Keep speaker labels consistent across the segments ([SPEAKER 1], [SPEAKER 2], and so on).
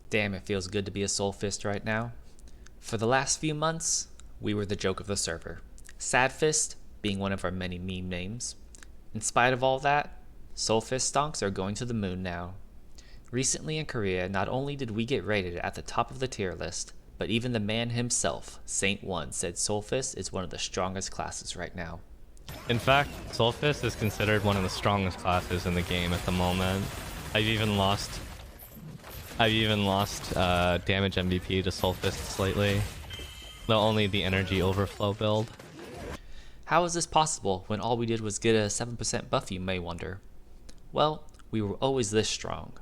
[SPEAKER 1] Damn, it feels good to be a Soul Fist right now. For the last few months, we were the joke of the server. Sad Fist being one of our many meme names. In spite of all that, Soul Fist stonks are going to the moon now. Recently in Korea, not only did we get rated at the top of the tier list, but even the man himself, Saint One, said Soul Fist is one of the strongest classes right now.
[SPEAKER 2] In fact, Soulfist is considered one of the strongest classes in the game at the moment. I've even lost damage MVP to Soulfists lately, though only the energy overflow build.
[SPEAKER 1] How is this possible when all we did was get a 7% buff, you may wonder? Well, we were always this strong,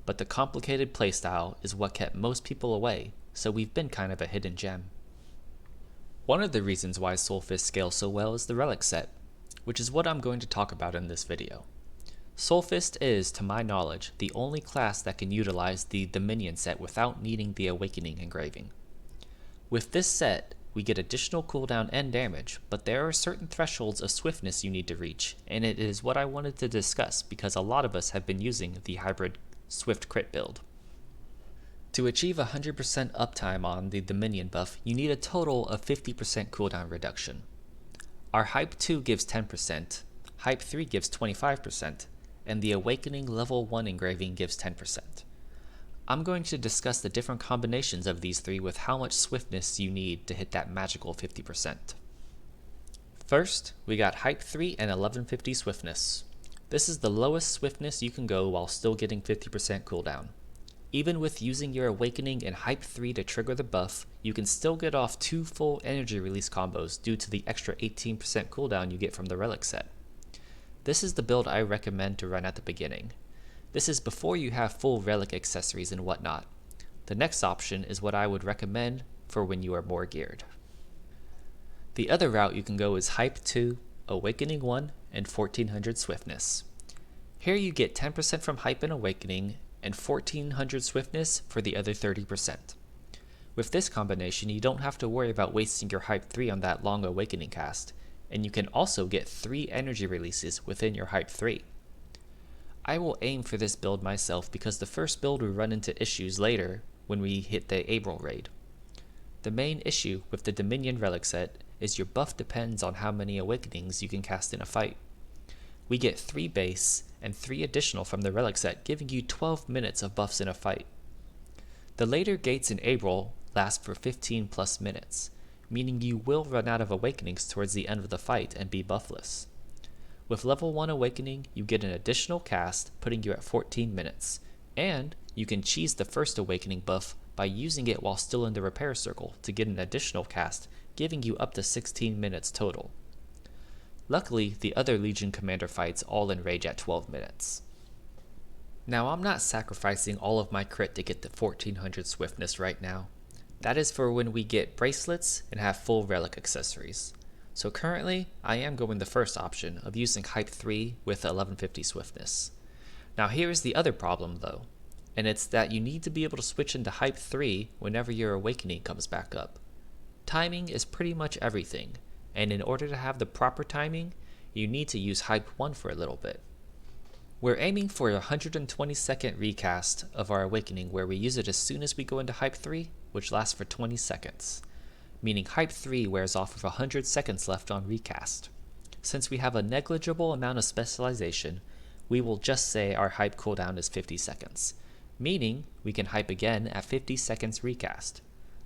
[SPEAKER 1] but the complicated playstyle is what kept most people away, so we've been kind of a hidden gem. One of the reasons why Soulfist scales so well is the relic set, which is what I'm going to talk about in this video. Soulfist is, to my knowledge, the only class that can utilize the Dominion set without needing the Awakening engraving. With this set, we get additional cooldown and damage, but there are certain thresholds of swiftness you need to reach, and it is what I wanted to discuss because a lot of us have been using the hybrid Swift crit build. To achieve 100% uptime on the Dominion buff, you need a total of 50% cooldown reduction. Our Hype 2 gives 10%, Hype 3 gives 25%, and the Awakening level 1 engraving gives 10%. I'm going to discuss the different combinations of these three with how much swiftness you need to hit that magical 50%. First, we got Hype 3 and 1150 swiftness. This is the lowest swiftness you can go while still getting 50% cooldown. Even with using your Awakening and Hype 3 to trigger the buff, you can still get off 2 full energy release combos due to the extra 18% cooldown you get from the relic set. This is the build I recommend to run at the beginning. This is before you have full relic accessories and whatnot. The next option is what I would recommend for when you are more geared. The other route you can go is Hype 2, Awakening 1, and 1400 swiftness. Here you get 10% from Hype and Awakening, and 1400 swiftness for the other 30%. With this combination, you don't have to worry about wasting your Hype 3 on that long Awakening cast, and you can also get 3 energy releases within your Hype 3. I will aim for this build myself because the first build will run into issues later when we hit the April raid. The main issue with the Dominion relic set is your buff depends on how many Awakenings you can cast in a fight. We get 3 base and 3 additional from the relic set, giving you 12 minutes of buffs in a fight. The later gates in April last for 15 plus minutes, meaning you will run out of Awakenings towards the end of the fight and be buffless. With level 1 Awakening, you get an additional cast, putting you at 14 minutes, and you can cheese the first Awakening buff by using it while still in the repair circle to get an additional cast, giving you up to 16 minutes total. Luckily, the other Legion Commander fights all enrage at 12 minutes. Now, I'm not sacrificing all of my crit to get the 1400 swiftness right now. That is for when we get bracelets and have full relic accessories. So currently, I am going the first option of using Hype 3 with 1150 swiftness. Now here is the other problem though, and it's that you need to be able to switch into Hype 3 whenever your Awakening comes back up. Timing is pretty much everything, and in order to have the proper timing, you need to use Hype 1 for a little bit. We're aiming for a 120-second recast of our Awakening where we use it as soon as we go into Hype 3, which lasts for 20 seconds. Meaning Hype 3 wears off with 100 seconds left on recast. Since we have a negligible amount of specialization, we will just say our Hype cooldown is 50 seconds, meaning we can Hype again at 50 seconds recast.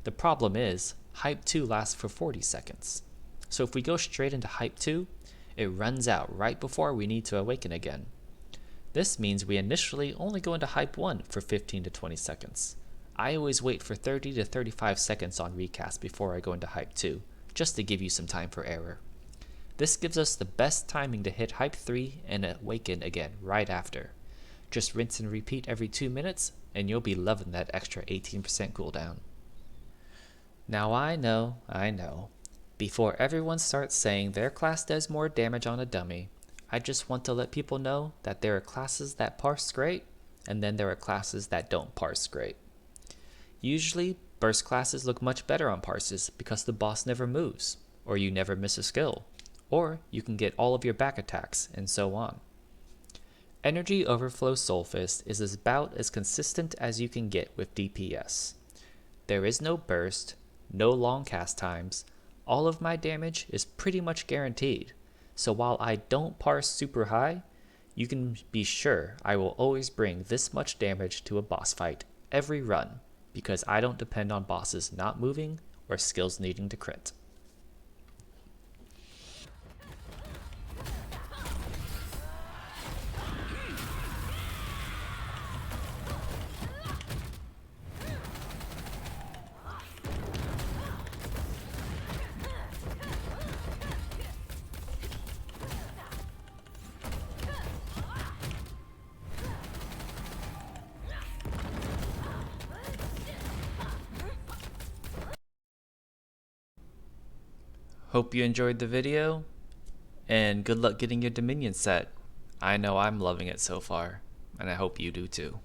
[SPEAKER 1] The problem is, Hype 2 lasts for 40 seconds. So if we go straight into Hype 2, it runs out right before we need to Awaken again. This means we initially only go into Hype 1 for 15 to 20 seconds. I always wait for 30 to 35 seconds on recast before I go into Hype 2, just to give you some time for error. This gives us the best timing to hit Hype 3 and Awaken again right after. Just rinse and repeat every 2 minutes, and you'll be loving that extra 18% cooldown. Now I know. Before everyone starts saying their class does more damage on a dummy, I just want to let people know that there are classes that parse great, and then there are classes that don't parse great. Usually, burst classes look much better on parses because the boss never moves, or you never miss a skill, or you can get all of your back attacks, and so on. Energy Overflow Soulfist is about as consistent as you can get with DPS. There is no burst, no long cast times, all of my damage is pretty much guaranteed, so while I don't parse super high, you can be sure I will always bring this much damage to a boss fight every run, because I don't depend on bosses not moving or skills needing to crit. Hope you enjoyed the video, and good luck getting your Dominion set. I know I'm loving it so far, and I hope you do too.